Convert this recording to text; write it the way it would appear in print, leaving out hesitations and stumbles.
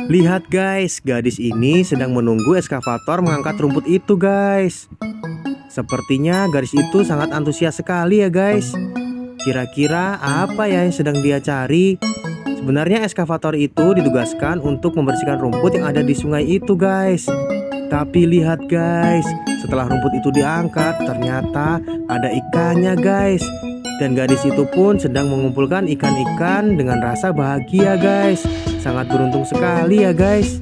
Lihat guys, gadis ini sedang menunggu eskavator mengangkat rumput itu guys. Sepertinya gadis itu sangat antusias sekali ya guys. Kira-kira apa ya yang sedang dia cari? Sebenarnya eskavator itu ditugaskan untuk membersihkan rumput yang ada di sungai itu guys. Tapi lihat guys, setelah rumput itu diangkat, ternyata ada ikannya guys. Dan gadis itu pun sedang mengumpulkan ikan-ikan dengan rasa bahagia guys. Sangat beruntung sekali ya guys.